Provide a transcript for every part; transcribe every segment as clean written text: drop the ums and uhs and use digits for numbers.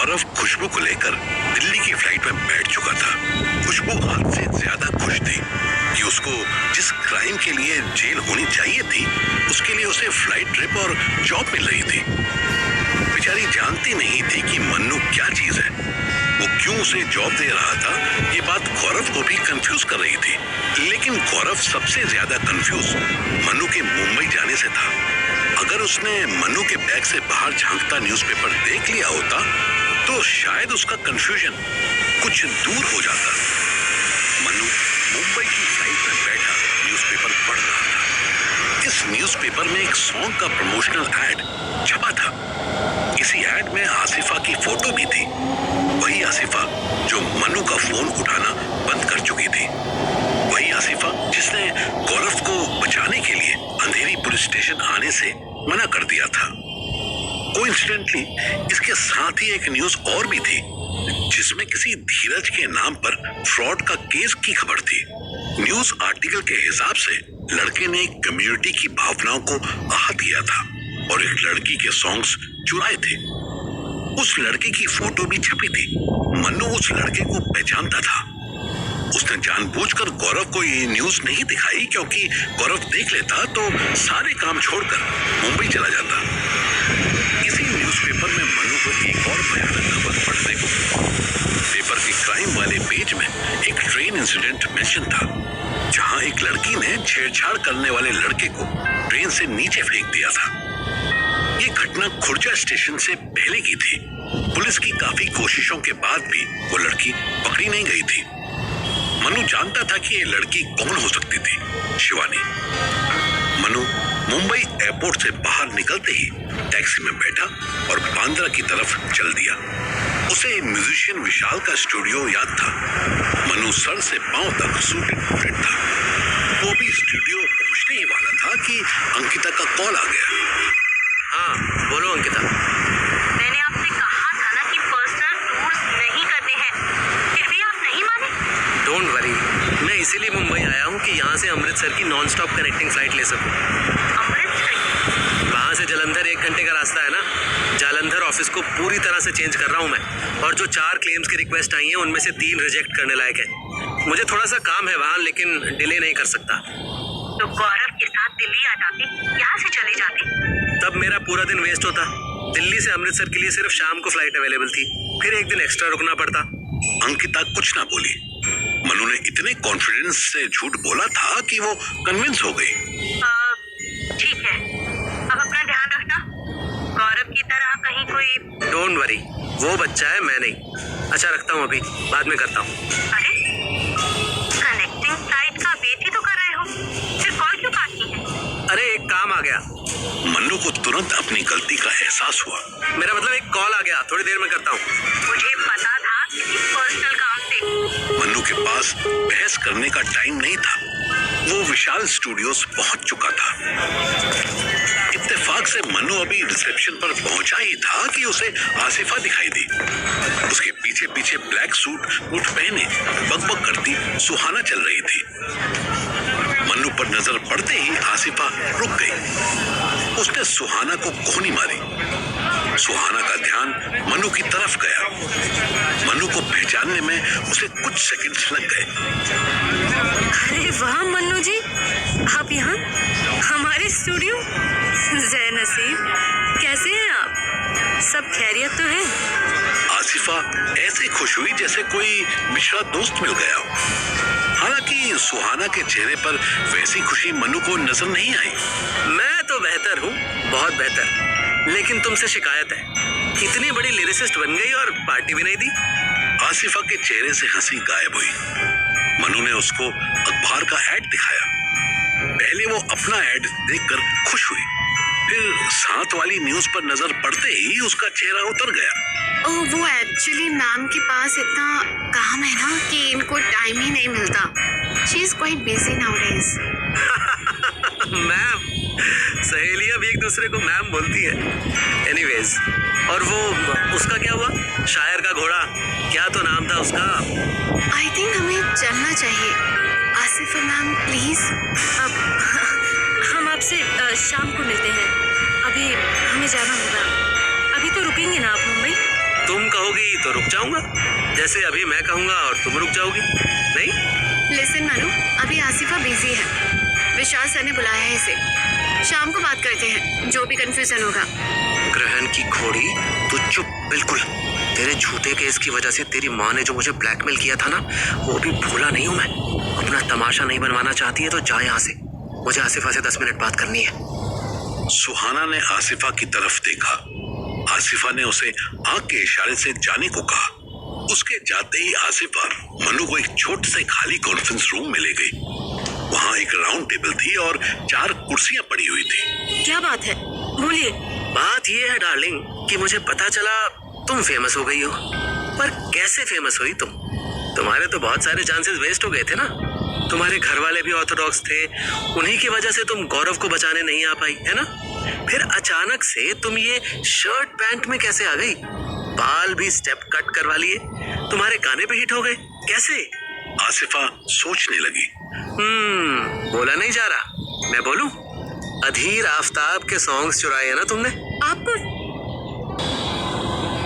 गौरव खुशबू को लेकर दिल्ली की फ्लाइट में बैठ चुका था। खुशबू हद से ज्यादा खुश थी कि उसको जिस क्राइम के लिए जेल होनी चाहिए थी उसके लिए उसे फ्लाइट ट्रिप और जॉब मिल रही थी। बेचारी जानती नहीं थी कि मन्नू क्या चीज है, वो क्यों उसे जॉब दे रहा था। ये बात गौरव को भी कंफ्यूज कर रही थी, लेकिन गौरव सबसे ज्यादा कंफ्यूज मन्नू के मुंबई जाने से था। अगर उसने मन्नू के बैग से बाहर झांकता न्यूज़पेपर देख लिया होता तो शायद उसका कंफ्यूजन कुछ दूर हो जाता। मन्नू मुंबई की फ्लाइट में बैठा न्यूज़पेपर पढ़ रहा था। इस न्यूज़पेपर में एक सॉन्ग का प्रमोशनल एड छपा था। इसी एड में आसिफा की फोटो भी थी, वही आसिफा जो मन्नू का फोन उठाना बंद कर चुकी थी, वही आसिफा जिसने गौरव को बचाने के लिए अंधेरी पुलिस स्टेशन आने से मना कर दिया था। कोइंसिडेंटली इसके साथ ही एक न्यूज और भी थी जिसमें किसी धीरज के नाम पर फ्रॉड का केस की खबर थी। न्यूज आर्टिकल के हिसाब से लड़के ने एक कम्युनिटी की भावनाओं को आहत किया था और एक लड़की के सॉन्ग्स चुराए थे। उस लड़के की फोटो भी छपी थी। मन्नू उस लड़के को पहचानता था। उसने जानबूझकर गौरव को ये न्यूज नहीं दिखाई क्योंकि गौरव देख लेता तो सारे काम छोड़कर मुंबई चला जाता। इसी न्यूज़पेपर में मन्नू को एक और भयानक खबर पढ़ने को। पेपर के क्राइम वाले पेज में एक ट्रेन इंसिडेंट मेंशन था, जहां एक लड़की ने छेड़छाड़ करने वाले लड़के को ट्रेन से नीचे फेंक दिया था। ये घटना खुर्जा स्टेशन से पहले की थी। पुलिस की काफी कोशिशों के बाद भी वो लड़की पकड़ी नहीं गई थी। मनु जानता था कि ये लड़की कौन हो सकती थी, शिवानी। मनु मुंबई एयरपोर्ट से बाहर निकलते ही टैक्सी में बैठा और बांद्रा की तरफ चल दिया। उसे म्यूजिशियन विशाल का स्टूडियो याद था। मनु सर से पांव तक सूटेड बूटेड था। वो भी स्टूडियो पहुंचने ही वाला था कि अंकिता का कॉल आ गया। हाँ बोलो अंकिता। मैंने आपसे कहा था ना कि पर्सनल टूर्स नहीं करने हैं, फिर भी आप नहीं माने। डोंट वरी, मैं इसीलिए मुंबई आया हूँ कि यहाँ से अमृतसर की नॉन स्टॉप कनेक्टिंग फ्लाइट ले सकूँ। अमृतसर? वहाँ से जलंधर 1 घंटे का रास्ता है ना। जालंधर ऑफिस को पूरी तरह से चेंज कर रहा हूँ मैं, और जो 4 क्लेम्स की रिक्वेस्ट आई हैं उनमें से 3 रिजेक्ट करने लायक है। मुझे थोड़ा सा काम है वहाँ, लेकिन डिले नहीं कर सकता। तो गौरव के साथ दिल्ली आ जाते, यहाँ से चले जाते। तब मेरा पूरा दिन वेस्ट होता। दिल्ली से अमृतसर के लिए सिर्फ शाम को फ्लाइट अवेलेबल थी, फिर 1 दिन एक्स्ट्रा रुकना पड़ता। अंकिता कुछ ना बोली। मनु ने इतने कॉन्फिडेंस से झूठ बोला था कि वो कन्विंस हो गई। ठीक है, अब अपना ध्यान रखना। गौरव की तरह कहीं कोई। डोंट वरी, वो बच्चा है, मैं नहीं। अच्छा रखता हूँ, अभी बाद में करता हूँ। अरे कनेक्टिंग फ्लाइट का वेट ही तो कर रहे हो, फिर कॉल क्यों काटनी है? अरे एक काम आ गया। मन्नू को तुरंत अपनी गलती का एहसास हुआ। मेरा मतलब एक कॉल आ गया, थोड़ी देर में करता हूँ। मुझे पता था किसी पर्सनल काम से। मन्नू के पास बहस करने का टाइम नहीं था। वो विशाल स्टूडियोज पहुंच चुका था। इत्तेफाक से मन्नू अभी रिसेप्शन पर पहुंचा ही था कि उसे आसिफा दिखाई दी। उसके पीछे पीछे ब्लैक सूट बूट पहने बकबक करती सुहाना चल रही थी। मन्नू पर नजर पड़ते ही आसिफा रुक गई। उसने सुहाना को कोहनी मारी। सुहाना का ध्यान मन्नू की तरफ गया। मन्नू को पहचानने में उसे कुछ सेकंड्स लग गए। अरे वाह मन्नू जी, आप यहाँ हमारे स्टूडियो। जय नसीब, कैसे हैं आप? सब खैरियत तो है? आसिफा ऐसे खुश हुई जैसे कोई मिश्रा दोस्त मिल गया हो। हालांकि सुहाना के चेहरे पर वैसी खुशी मन्नू को नजर नहीं आई। मैं तो बेहतर हूँ, बहुत बेहतर, लेकिन तुमसे शिकायत है। इतनी बड़ी लिरिसिस्ट बन गई और पार्टी भी नहीं दी। आसिफा के चेहरे से हंसी गायब हुई। मनु ने उसको अखबार का ऐड दिखाया। पहले वो अपना ऐड देखकर खुश हुई, फिर साथ वाली न्यूज पर नजर पड़ते ही उसका चेहरा उतर गया। ओह, वो एक्चुअली मैम के पास इतना काम है ना कि इनको टाइम ही नहीं मिलता। She is quite busy nowadays. Ma'am, सहेलियां भी एक दूसरे को मैम बोलती है। एनीवेज, और वो उसका क्या हुआ? शायर का घोड़ा, क्या तो नाम था उसका? आई थिंक हमें चलना चाहिए। Asifa ma'am please. अब हम आपसे शाम को मिलते हैं। अभी हमें जाना होगा। अभी तो रुकेंगे ना आप मुंबई? तुम कहोगी तो रुक जाऊंगा, जैसे अभी मैं कहूंगा और तुम रुक जाओगी। नहीं? लिसन मनु, अभी आसिफा बिजी है। विशाल सर ने बुलाया है इसे। शाम को बात करते हैं, जो भी कंफ्यूजन होगा। ग्रहण की घोड़ी, तू चुप बिल्कुल। तेरे झूठे केस की वजह से तेरी माँ ने जो मुझे ब्लैकमेल किया था ना, वो भी भूला नहीं हूँ मैं। अपना तमाशा नहीं बनवाना चाहती है तो जा यहाँ से। मुझे आसिफा से 10 मिनट बात करनी है। सुहाना ने आसिफा की तरफ देखा। आसिफा ने उसे आंख के इशारे से जाने को कहा। उसके जाते ही आसिफा मनु को एक छोटे से खाली कॉन्फ्रेंस रूम में ले गई। वहाँ एक राउंड टेबल थी और 4 कुर्सियां पड़ी हुई थी। क्या बात है, बोलिए। बात ये है डार्लिंग कि मुझे पता चला तुम फेमस हो गई हो। पर कैसे फेमस हुई तुम? तुम्हारे तो बहुत सारे चांसेस वेस्ट हो गए थे ना। तुम्हारे घर वाले भी ऑर्थोडॉक्स थे, उन्हीं की वजह से तुम गौरव को बचाने नहीं आ पाई, है ना? फिर अचानक से तुम ये शर्ट पैंट में कैसे आ गई? बाल भी स्टेप कट करवा लिए, तुम्हारे गाने पे हिट हो गए, कैसे? आसिफा सोचने लगी। बोला नहीं जा रहा, मैं बोलूं? अधीर आफताब के सॉन्ग्स चुराए हैं ना तुमने। आपको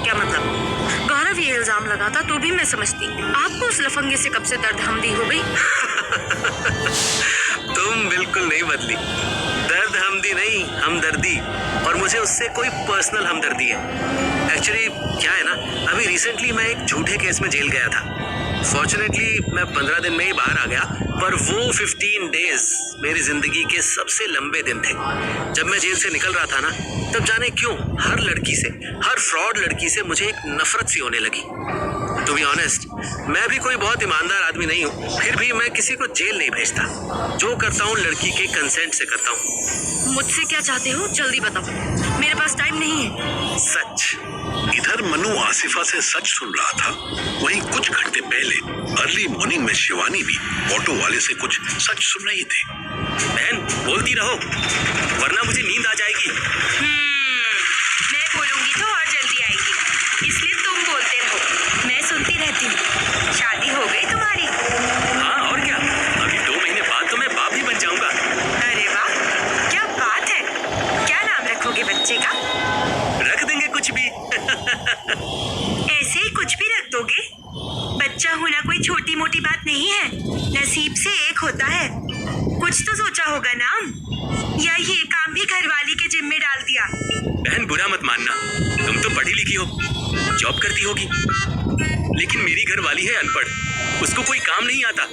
क्या मतलब? गौरव ये इल्जाम लगाता तो भी मैं समझती। आपको उस लफंगे से कब से दर्द हमदी हो गई? तुम बिल्कुल नहीं बदली। दर्द हमदी नहीं, हमदर्दी। और मुझे उससे कोई पर्सनल हमदर्दी है। एक्चुअली क्या है ना, अभी रिसेंटली मैं एक झूठे केस में जेल गया था। फॉर्चुनेटली मैं 15 दिन में ही बाहर आ गया, पर वो 15 डेज मेरी जिंदगी के सबसे लंबे दिन थे। जब मैं जेल से निकल रहा था ना, तब जाने क्यों हर लड़की से, हर फ्रॉड लड़की से मुझे एक नफरत सी होने लगी। टू बी ऑनेस्ट, मैं भी कोई बहुत ईमानदार आदमी नहीं हूँ, फिर भी मैं किसी को जेल नहीं भेजता। जो करता हूँ लड़की के कंसेंट से करता हूँ। मुझसे क्या चाहते हो, जल्दी बताओ, मेरे पास टाइम नहीं है। सच। इधर मनु आसिफा से सच सुन रहा था, वहीं कुछ घंटे पहले अर्ली मॉर्निंग में शिवानी भी ऑटो वाले से कुछ सच सुन रही थी। बहन बोलती रहो, वरना मुझे नींद आ जाएगी। मैं बोलूंगी तो और जल्दी आएगी, इसलिए तुम बोलते रहो, मैं सुनती रहती हूँ। शादी हो गई तुम्हारी? हाँ और क्या, अभी 2 महीने बाद तो मैं बाप भी बन जाऊंगा। अरे वाह, क्या बात है। क्या नाम रखोगे बच्चे का? रख देंगे कुछ भी। ऐसे ही कुछ भी रख दोगे? बच्चा होना कोई छोटी मोटी बात नहीं है, नसीब से एक होता है। कुछ तो सोचा होगा नाम, या ये काम भी घरवाली के जिम्मे डाल दिया? बहन बुरा मत मानना, तुम तो पढ़ी लिखी हो, जॉब करती होगी, लेकिन मेरी घरवाली है अनपढ़, उसको कोई काम नहीं आता।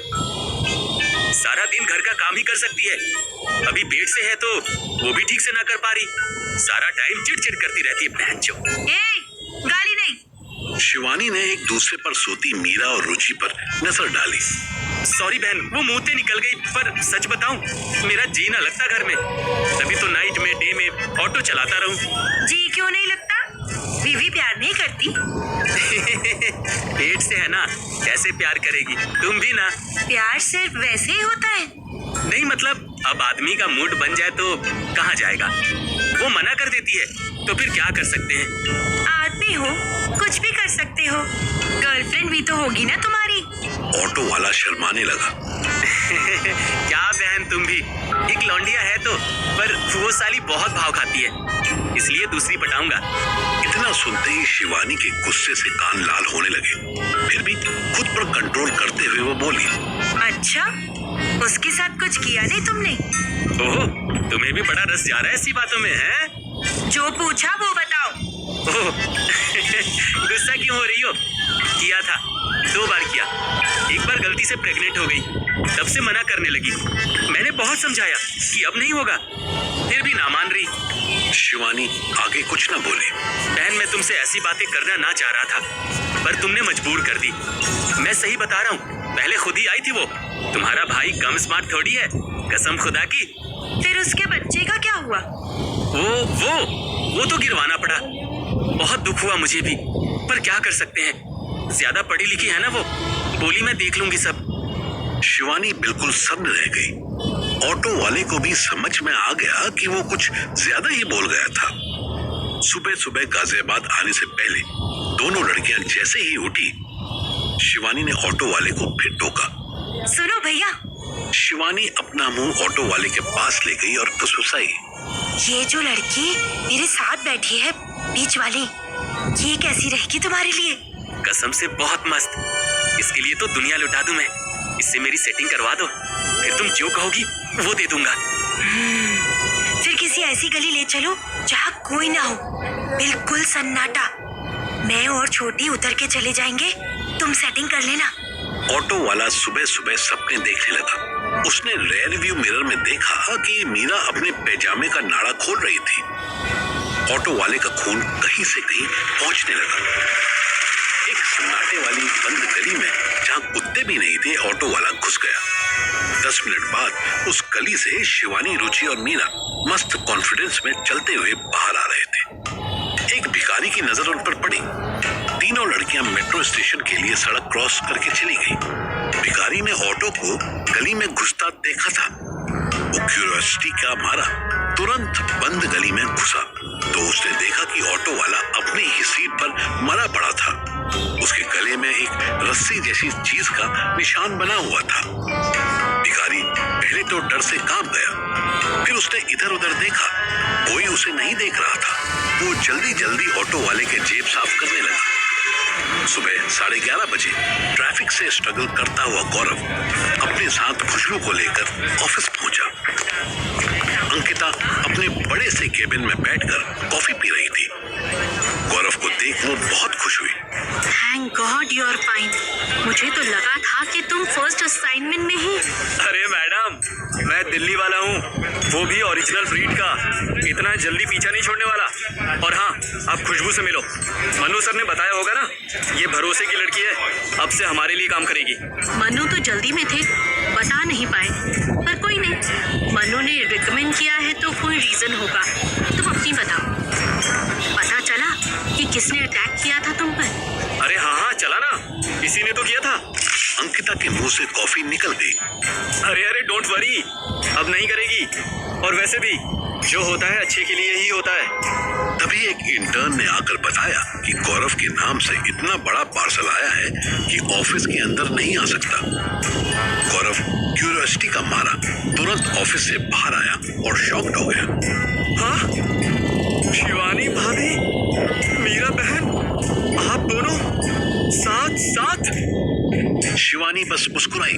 सारा दिन घर का काम ही कर सकती है। अभी पेट से है तो वो भी ठीक से ना कर पा रही। सारा टाइम चिड़चिड़ करती रहती है बहनचो। गाली नहीं। शिवानी ने एक दूसरे पर सोती मीरा और रुचि पर नजर डाली। सॉरी बहन, वो मुंह से निकल गई, पर सच बताऊं, मेरा जी ना लगता घर में। तभी तो नाइट में डे में ऑटो चलाता रहूं। जी क्यों नहीं लगता? बीवी प्यार नहीं करती? पेट से है ना, कैसे प्यार करेगी? तुम भी ना। प्यार सिर्फ वैसे ही होता है? नहीं मतलब, अब आदमी का मूड बन जाए तो कहाँ जाएगा? वो मना कर देती है, तो फिर क्या कर सकते हैं? आदमी हो, कुछ भी कर सकते हो। गर्लफ्रेंड भी तो होगी ना तुम्हारी? ऑटो वाला शर्माने लगा। क्या बहन तुम भी, एक लौंडिया है तो, पर वो साली बहुत भाव खाती है, इसलिए दूसरी पटाऊंगा। इतना सुनते ही शिवानी के गुस्से से कान लाल होने लगे। फिर भी खुद पर कंट्रोल करते हुए वो बोली, अच्छा, उसके साथ कुछ किया नहीं तुमने? ओह, तुम्हें भी बड़ा रस जा रहा है ऐसी बातों में, है? जो पूछा वो बताओ। ओह, गुस्सा क्यों हो रही हो? किया था, 2 बार किया। एक बार गलती से प्रेग्नेंट हो गई, तब से मना करने लगी। मैंने बहुत समझाया कि अब नहीं होगा, फिर भी ना मान रही। शिवानी आगे कुछ न बोले। बहन, मैं तुमसे ऐसी बातें करना ना चाह रहा था, पर तुमने मजबूर कर दी। मैं सही बता रहा हूँ, पहले खुद ही आई थी वो। तुम्हारा भाई कम स्मार्ट थोड़ी है, कसम खुदा की। फिर उसके बच्चे का क्या हुआ? वो तो गिरवाना पड़ा। बहुत दुख हुआ मुझे भी, पर क्या कर सकते हैं, ज्यादा पढ़ी लिखी है ना वो। बोली मैं देख लूंगी सब। शिवानी बिल्कुल सन्न रह गई। ऑटो वाले को भी समझ में आ गया कि वो कुछ ज्यादा ही बोल गया था। सुबह सुबह गाजियाबाद आने से पहले दोनों लड़कियां जैसे ही उठी, शिवानी ने ऑटो वाले को फिर टोका। सुनो भैया। शिवानी अपना मुंह ऑटो वाले के पास ले गई और फुसफुसाई, ये जो लड़की मेरे साथ बैठी है बीच वाली, ये कैसी रहेगी तुम्हारे लिए? कसम से बहुत मस्त। इसके लिए तो दुनिया लुटा दूं मैं। इससे मेरी सेटिंग करवा दो, फिर तुम जो कहोगी वो दे दूंगा। फिर किसी ऐसी गली ले चलो जहाँ कोई ना हो, बिल्कुल सन्नाटा। मैं और छोटी उतर के चले जाएंगे, तुम सेटिंग कर लेना। ऑटो वाला सुबह सुबह सपने देखने लगा। उसने रेयर व्यू मिरर में देखा कि मीरा अपने पैजामे का नाड़ा खोल रही थी। ऑटो वाले का खून कहीं से कहीं पहुंचने लगा। एक सन्नाटे वाली बंद गली में जहां कुत्ते भी नहीं थे, ऑटो वाला घुस गया। 10 मिनट बाद उस गली से शिवानी, रुचि और मीरा मस्त कॉन्फिडेंस में चलते हुए बाहर आ रहे थे। एक भिखारी की नजर उन पर पड़ी। तीनों लड़कियां मेट्रो स्टेशन के लिए सड़क क्रॉस करके चली गई। भिखारी ने ऑटो को गली में घुसता देखा था। वो क्यूरियोसिटी का मारा तुरंत बंद गली में घुसा तो उसने देखा कि ऑटो वाला अपनी ही सीट पर मरा पड़ा था। उसके गले में एक रस्सी जैसी चीज का निशान बना हुआ था। भिखारी पहले तो डर से कांप गया, फिर उसने इधर उधर देखा, कोई उसे नहीं देख रहा था। वो जल्दी जल्दी ऑटो वाले के जेब साफ करने लगा। सुबह 11:30 बजे ट्रैफिक से स्ट्रगल करता हुआ गौरव अपने साथ खुशबू को लेकर ऑफिस पहुंचा। अंकिता अपने बड़े से केबिन में बैठकर कॉफी पी रही थी। गौरव को देख वो बहुत खुश हुई। Thank God you are fine. मुझे तो लगा था कि तुम फर्स्ट असाइनमेंट में ही। अरे मैडम, मैं दिल्ली वाला हूँ, वो भी ओरिजिनल ब्रीड का। इतना जल्दी पीछा नहीं छोड़ने वाला। और हाँ, आप खुशबू से मिलो। मनु सर ने बताया होगा ना, ये भरोसे की लड़की है, अब से हमारे लिए काम करेगी। मनु तो जल्दी में थे, बता नहीं पाए, पर कोई नहीं। मनु ने रिकमेंड किया है तो कोई रीजन होगा। तुम अपनी बताओ, पता चला कि किसने अटैक किया था तुम पर? अरे हाँ, चला ना, इसी ने तो किया था। अंकिता के मुंह से कॉफी निकल गई। अरे डोंट वरी, अब नहीं करेगी। और वैसे भी जो होता है अच्छे के लिए ही होता है। तभी एक इंटर्न ने आकर बताया कि गौरव के नाम से इतना बड़ा पार्सल आया है कि ऑफिस के अंदर नहीं आ सकता। गौरव क्यूरियोसिटी का मारा तुरंत ऑफिस से बाहर आया और शॉक्ड हो गया। हाँ, शिवानी भाभी, मीरा बहन, आप दोनों साथ साथ। शिवानी बस मुस्कुराई